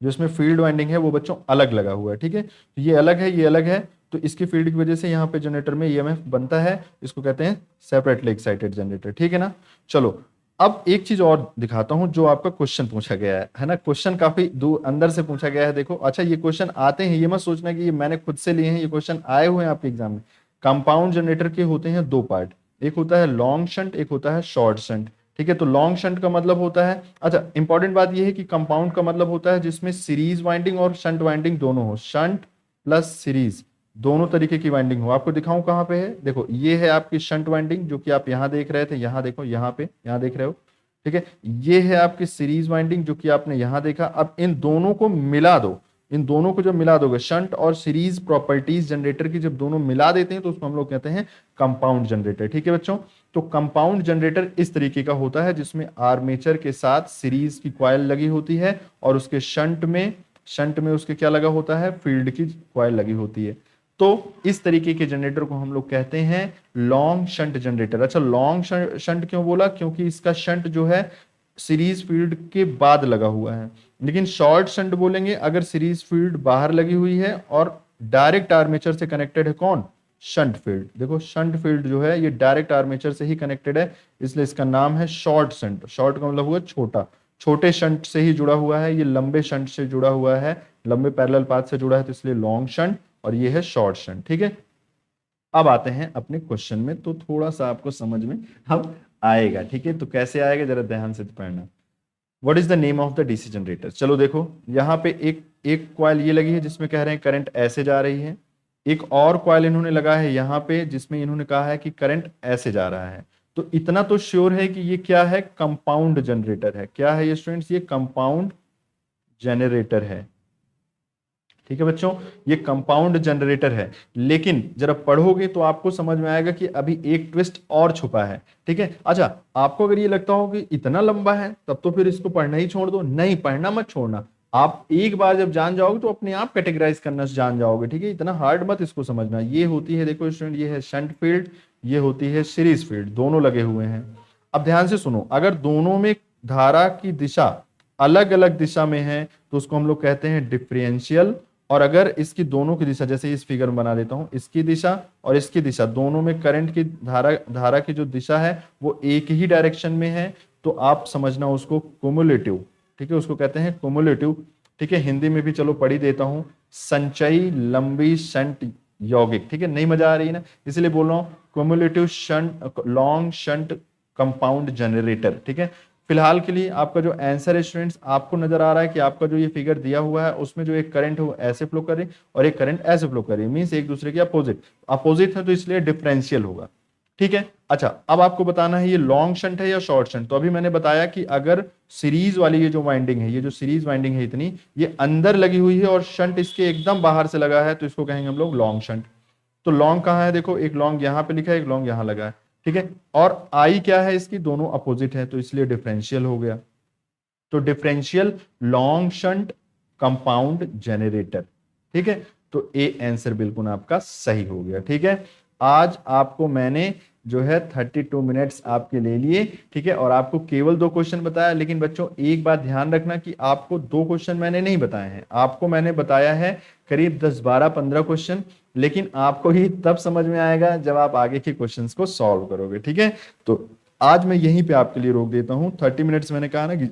जो इसमें फील्ड वाइंडिंग है वो बच्चों अलग लगा हुआ है, ठीक है। तो ये अलग है, ये अलग है, तो इसकी फील्ड की वजह से यहाँ पे जनरेटर में ईएमएफ बनता है, इसको कहते हैं सेपरेटली एक्साइटेड जनरेटर, ठीक है ना। चलो अब एक चीज और दिखाता हूं जो आपका क्वेश्चन पूछा गया है ना, क्वेश्चन काफी दूर अंदर से पूछा गया है, देखो। अच्छा, ये क्वेश्चन आते हैं, ये मत सोचना कि ये मैंने खुद से लिए हैं, ये क्वेश्चन आए हुए हैं आपके एग्जाम में। कंपाउंड जनरेटर के होते हैं दो पार्ट, एक होता है लॉन्ग शंट, एक होता है शॉर्ट शंट, ठीक है। तो लॉन्ग शंट का मतलब होता है, अच्छा इंपॉर्टेंट बात यह है कि कंपाउंड का मतलब होता है जिसमें सीरीज वाइंडिंग और शंट वाइंडिंग दोनों हो, शंट प्लस सीरीज दोनों तरीके की वाइंडिंग हो। आपको दिखाऊं कहां पे है, देखो ये है आपकी शंट वाइंडिंग जो कि आप यहां देख रहे थे, यहां देखो, यहां पे, यहां देख रहे हो, ठीक है। ये है आपकी सीरीज वाइंडिंग जो कि आपने यहां देखा। अब इन दोनों को मिला दो, इन दोनों को जब मिला दोगे, शंट और सीरीज प्रॉपर्टीज जनरेटर की जब दोनों मिला देते हैं तो उसको हम लोग कहते हैं कंपाउंड जनरेटर, ठीक है बच्चों। तो कंपाउंड जनरेटर इस तरीके का होता है जिसमें आर्मेचर के साथ सीरीज की कॉइल लगी होती है और उसके शंट में उसके क्या लगा होता है, फील्ड की कॉइल लगी होती है। तो इस तरीके के जनरेटर को हम लोग कहते हैं लॉन्ग शंट जनरेटर। अच्छा, लॉन्ग शंट क्यों बोला, क्योंकि इसका शंट जो है सीरीज फील्ड के बाद लगा हुआ है। लेकिन शॉर्ट शंट बोलेंगे अगर सीरीज फील्ड बाहर लगी हुई है और डायरेक्ट आर्मेचर से कनेक्टेड है कौन, शंट फील्ड। देखो शंट फील्ड जो है ये डायरेक्ट आर्मेचर से ही कनेक्टेड है, इसलिए इसका नाम है शॉर्ट शंट। शॉर्ट का मतलब हुआ छोटा, छोटे शंट से ही जुड़ा हुआ है, ये लंबे शंट से जुड़ा हुआ है, लंबे पैरेलल पाथ से जुड़ा है, तो इसलिए लॉन्ग शंट, और ये है शॉर्ट शंट। ठीक है, अब आते हैं अपने क्वेश्चन में, तो थोड़ा सा आपको समझ में अब आएगा। ठीक है, तो कैसे आएगा जरा ध्यान से पढ़ना। What is the name of the DC generator. चलो देखो यहाँ पे एक कॉइल ये लगी है जिसमें कह रहे हैं करंट ऐसे जा रही है, एक और कॉइल इन्होंने लगा है यहाँ पे जिसमें इन्होंने कहा है कि करंट ऐसे जा रहा है। तो इतना तो श्योर है कि ये क्या है, कंपाउंड जनरेटर है। क्या है ये स्टूडेंट्स, ये कंपाउंड जनरेटर है। ठीक है बच्चों, ये कंपाउंड जनरेटर है। लेकिन जरा पढ़ोगे तो आपको समझ में आएगा कि अभी एक ट्विस्ट और छुपा है। ठीक है, अच्छा आपको अगर ये लगता हो कि इतना लंबा है तब तो फिर इसको पढ़ना ही छोड़ दो, नहीं पढ़ना मत छोड़ना। आप एक बार जब जान जाओगे तो अपने आप कैटेगराइज करना जान जाओगे। ठीक है, इतना हार्ड मत इसको समझना। ये होती है, देखो स्टूडेंट, ये है शंट फील्ड, ये होती है सीरीज फील्ड, दोनों लगे हुए हैं। अब ध्यान से सुनो, अगर दोनों में धारा की दिशा अलग अलग दिशा में है तो उसको हम लोग कहते हैं डिफरेंशियल। और अगर इसकी दोनों की दिशा, जैसे इस फिगर में बना देता हूं, इसकी दिशा और इसकी दिशा, दोनों में करंट की धारा की जो दिशा है वो एक ही डायरेक्शन में है, तो आप समझना उसको कुमुलेटिव। ठीक है, उसको कहते हैं कुमुलेटिव। ठीक है, हिंदी में भी चलो पढ़ ही देता हूं, संचयी लंबी शंट यौगिक। ठीक है, नहीं मजा आ रही ना, इसलिए बोल रहा हूं cumulative shunt, long shunt compound generator. ठीक है, फिलहाल के लिए आपका जो आंसर है स्टूडेंट्स, आपको नजर आ रहा है कि आपका जो ये फिगर दिया हुआ है उसमें जो एक करंट है वो ऐसे फ्लो कर रही है और एक करंट ऐसे फ्लो कर रही है, मींस एक दूसरे के अपोजिट है, तो इसलिए डिफरेंशियल होगा। ठीक है, अच्छा अब आपको बताना है ये लॉन्ग शंट है या शॉर्ट शंट। तो अभी मैंने बताया कि अगर सीरीज वाली ये जो वाइंडिंग है, ये जो सीरीज वाइंडिंग है इतनी, ये अंदर लगी हुई है और शंट इसके एकदम बाहर से लगा है, तो इसको कहेंगे हम लोग लॉन्ग शंट। तो लॉन्ग कहाँ है, देखो एक लॉन्ग यहाँ पे लिखा है, एक लॉन्ग यहाँ लगा है। ठीक है, और आई क्या है इसकी, दोनों अपोजिट है, तो इसलिए डिफरेंशियल हो गया। तो differential long shunt compound generator. ठीक है, तो ए आंसर बिल्कुल आपका सही हो गया। ठीक है, आज आपको मैंने जो है 32 मिनट्स आपके ले लिए। ठीक है, और आपको केवल 2 क्वेश्चन बताया, लेकिन बच्चों एक बात ध्यान रखना कि आपको 2 क्वेश्चन मैंने नहीं बताए हैं, आपको मैंने बताया है करीब 10 12 15 क्वेश्चन, लेकिन आपको ही तब समझ में आएगा जब आप आगे के क्वेश्चंस को सॉल्व करोगे। ठीक है, तो आज मैं यहीं पे आपके लिए रोक देता हूं। 30 मिनट्स मैंने कहा ना कि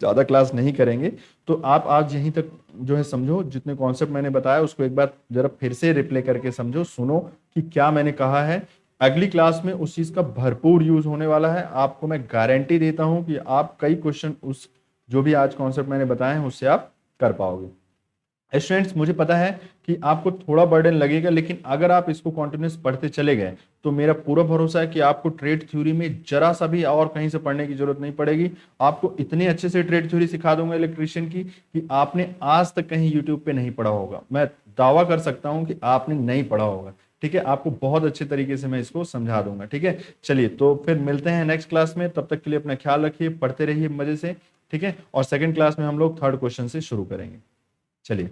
ज्यादा क्लास नहीं करेंगे, तो आप आज यहीं तक जो है समझो, जितने कॉन्सेप्ट मैंने बताया उसको एक बार जरा फिर से रिप्ले करके समझो, सुनो कि क्या मैंने कहा है। अगली क्लास में उस चीज का भरपूर यूज होने वाला है, आपको मैं गारंटी देता हूं कि आप कई क्वेश्चन उस जो भी आज कॉन्सेप्ट मैंने बताए हैं उससे आप कर पाओगे। स्टूडेंट्स, मुझे पता है कि आपको थोड़ा बर्डन लगेगा, लेकिन अगर आप इसको कंटिन्यूस पढ़ते चले गए तो मेरा पूरा भरोसा है कि आपको ट्रेड थ्योरी में जरा सा भी और कहीं से पढ़ने की जरूरत नहीं पड़ेगी। आपको इतने अच्छे से ट्रेड थ्योरी सिखा दूंगा इलेक्ट्रिशियन की कि आपने आज तक कहीं यूट्यूब पे नहीं पढ़ा होगा। मैं दावा कर सकता हूं कि आपने नहीं पढ़ा होगा। ठीक है, आपको बहुत अच्छे तरीके से मैं इसको समझा दूंगा। ठीक है, चलिए तो फिर मिलते हैं नेक्स्ट क्लास में, तब तक के लिए अपना ख्याल रखिए, पढ़ते रहिए मजे से। ठीक है, और सेकंड क्लास में हम लोग थर्ड क्वेश्चन से शुरू करेंगे। चलिए।